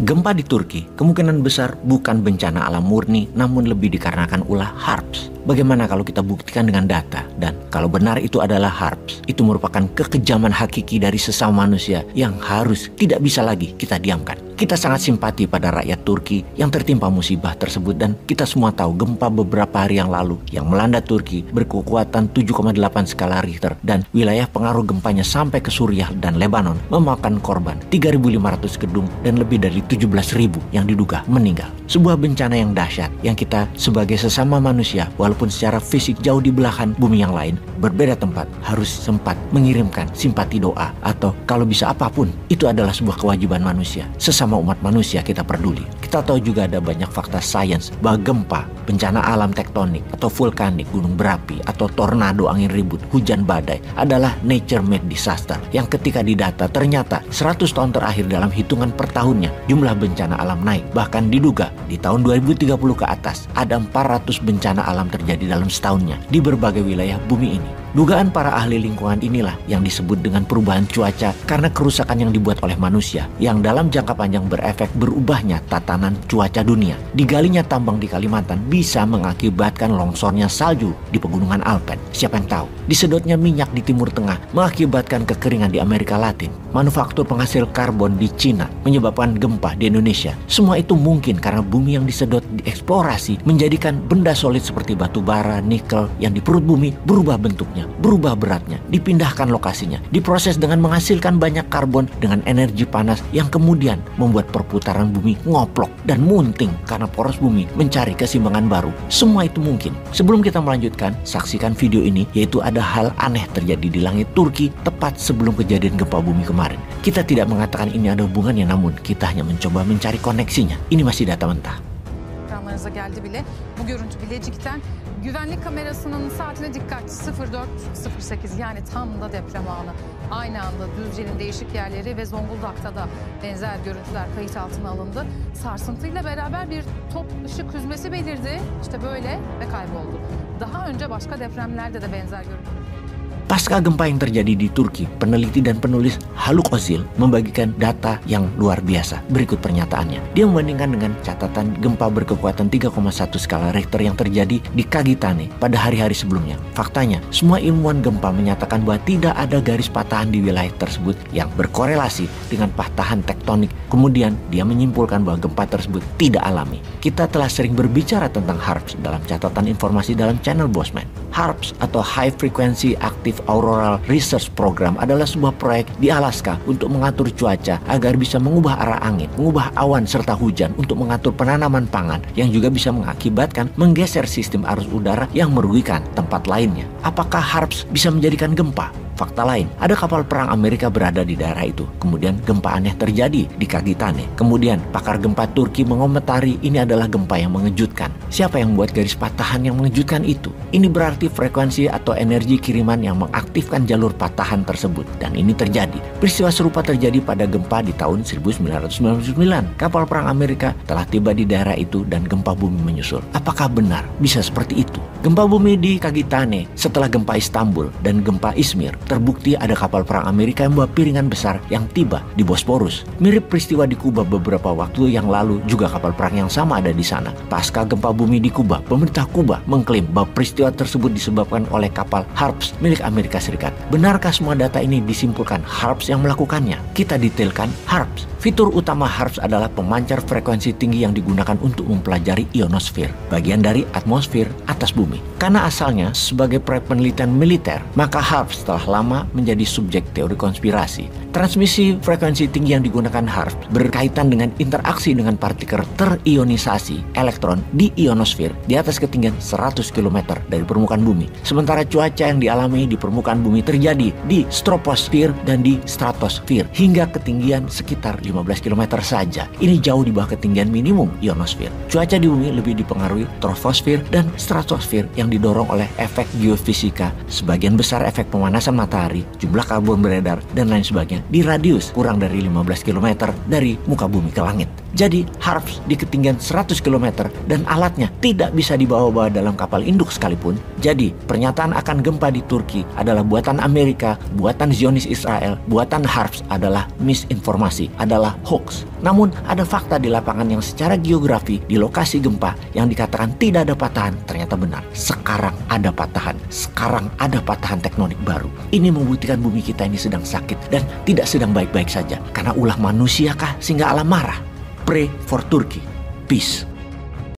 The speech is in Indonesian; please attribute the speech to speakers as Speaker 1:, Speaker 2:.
Speaker 1: Gempa di Turki kemungkinan besar bukan bencana alam murni, namun lebih dikarenakan ulah HARPS. Bagaimana kalau kita buktikan dengan data? Dan kalau benar itu adalah HARPS, itu merupakan kekejaman hakiki dari sesama manusia yang harus tidak bisa lagi kita diamkan. Kita sangat simpati pada rakyat Turki yang tertimpa musibah tersebut, dan kita semua tahu gempa beberapa hari yang lalu yang melanda Turki berkekuatan 7,8 skala Richter, dan wilayah pengaruh gempanya sampai ke Suriah dan Lebanon memakan korban 3.500 gedung dan lebih dari 17.000 yang diduga meninggal. Sebuah bencana yang dahsyat yang kita sebagai sesama manusia, walaupun secara fisik jauh di belahan bumi yang lain, berbeda tempat, harus sempat mengirimkan simpati doa, atau kalau bisa apapun, itu adalah sebuah kewajiban manusia. Sesama umat manusia kita peduli. Kita tahu juga ada banyak fakta sains bahwa gempa, bencana alam tektonik atau vulkanik, gunung berapi atau tornado, angin ribut, hujan badai adalah nature-made disaster yang ketika didata ternyata 100 tahun terakhir dalam hitungan per tahunnya jumlah bencana alam naik. Bahkan diduga di tahun 2030 ke atas ada 400 bencana alam terjadi dalam setahunnya di berbagai wilayah bumi ini. Dugaan para ahli lingkungan inilah yang disebut dengan perubahan cuaca karena kerusakan yang dibuat oleh manusia yang dalam jangka panjang berefek berubahnya tatanan cuaca dunia. Digalinya tambang di Kalimantan bisa mengakibatkan longsornya salju di pegunungan Alpen. Siapa yang tahu? Disedotnya minyak di Timur Tengah mengakibatkan kekeringan di Amerika Latin. Manufaktur penghasil karbon di Cina menyebabkan gempa di Indonesia. Semua itu mungkin karena bumi yang disedot dieksplorasi menjadikan benda solid seperti batu bara, nikel yang di perut bumi berubah bentuknya, berubah beratnya, dipindahkan lokasinya, diproses dengan menghasilkan banyak karbon dengan energi panas yang kemudian membuat perputaran bumi ngoplok dan munting karena poros bumi mencari keseimbangan baru. Semua itu mungkin. Sebelum kita melanjutkan, saksikan video ini, yaitu ada hal aneh terjadi di langit Turki tepat sebelum kejadian gempa bumi kemarin. Kita tidak mengatakan ini ada hubungannya, namun kita hanya mencoba mencari koneksinya. Ini masih data mentah.
Speaker 2: Ekranlarınıza geldi bile. Bu görüntü Bilecik'ten. Güvenlik kamerasının saatine dikkat, 04.08, yani tam da deprem anı. Aynı anda Düzce'nin değişik yerleri ve Zonguldak'ta da benzer görüntüler kayıt altına alındı. Sarsıntıyla beraber bir top ışık hüzmesi belirdi. İşte böyle ve kayboldu. Daha önce başka depremlerde de benzer görüntüler.
Speaker 1: Pasca gempa yang terjadi di Turki, peneliti dan penulis Haluk Ozil membagikan data yang luar biasa. Berikut pernyataannya. Dia membandingkan dengan catatan gempa berkekuatan 3,1 skala Richter yang terjadi di Kagitane pada hari-hari sebelumnya. Faktanya, semua ilmuwan gempa menyatakan bahwa tidak ada garis patahan di wilayah tersebut yang berkorelasi dengan patahan tektonik. Kemudian, dia menyimpulkan bahwa gempa tersebut tidak alami. Kita telah sering berbicara tentang HARPS dalam catatan informasi dalam channel Bosman. HARPS atau High Frequency Active Auroral Research Program adalah sebuah proyek di Alaska untuk mengatur cuaca agar bisa mengubah arah angin, mengubah awan serta hujan untuk mengatur penanaman pangan yang juga bisa mengakibatkan menggeser sistem arus udara yang merugikan tempat lainnya. Apakah HARPS bisa menjadikan gempa? Fakta lain, ada kapal perang Amerika berada di daerah itu. Kemudian gempa aneh terjadi di Kagitane. Kemudian pakar gempa Turki mengomentari ini adalah gempa yang mengejutkan. Siapa yang membuat garis patahan yang mengejutkan itu? Ini berarti frekuensi atau energi kiriman yang mengaktifkan jalur patahan tersebut. Dan ini terjadi. Peristiwa serupa terjadi pada gempa di tahun 1999. Kapal perang Amerika telah tiba di daerah itu dan gempa bumi menyusul. Apakah benar bisa seperti itu? Gempa bumi di Kagitane setelah gempa Istanbul dan gempa Izmir, terbukti ada kapal perang Amerika yang membawa piringan besar yang tiba di Bosporus. Mirip peristiwa di Kuba beberapa waktu yang lalu, juga kapal perang yang sama ada di sana. Pasca gempa bumi di Kuba, pemerintah Kuba mengklaim bahwa peristiwa tersebut disebabkan oleh kapal HARPS milik Amerika Serikat. Benarkah semua data ini disimpulkan HARPS yang melakukannya? Kita detailkan HARPS. Fitur utama HARPS adalah pemancar frekuensi tinggi yang digunakan untuk mempelajari ionosfer, bagian dari atmosfer atas bumi. Karena asalnya sebagai proyek penelitian militer, maka HARPS telah lama menjadi subjek teori konspirasi. Transmisi frekuensi tinggi yang digunakan HARPS berkaitan dengan interaksi dengan partikel terionisasi elektron di ionosfer di atas ketinggian 100 km dari permukaan bumi. Sementara cuaca yang dialami di permukaan bumi terjadi di troposfer dan di stratosfer hingga ketinggian sekitar 15 km saja. Ini jauh di bawah ketinggian minimum ionosfer. Cuaca di bumi lebih dipengaruhi troposfer dan stratosfer yang didorong oleh efek geofisika, sebagian besar efek pemanasan matahari, jumlah karbon beredar, dan lain sebagainya di radius kurang dari 15 km dari muka bumi ke langit. Jadi HARPS di ketinggian 100 km dan alatnya tidak bisa dibawa-bawa dalam kapal induk sekalipun. Jadi pernyataan akan gempa di Turki adalah buatan Amerika, buatan Zionis Israel, buatan HARPS adalah misinformasi, adalah adalah hoax. Namun ada fakta di lapangan yang secara geografi di lokasi gempa yang dikatakan tidak ada patahan ternyata benar. Sekarang ada patahan. Sekarang ada patahan tektonik baru. Ini membuktikan bumi kita ini sedang sakit dan tidak sedang baik-baik saja. Karena ulah manusia kah sehingga alam marah? Pray for Turkey. Peace.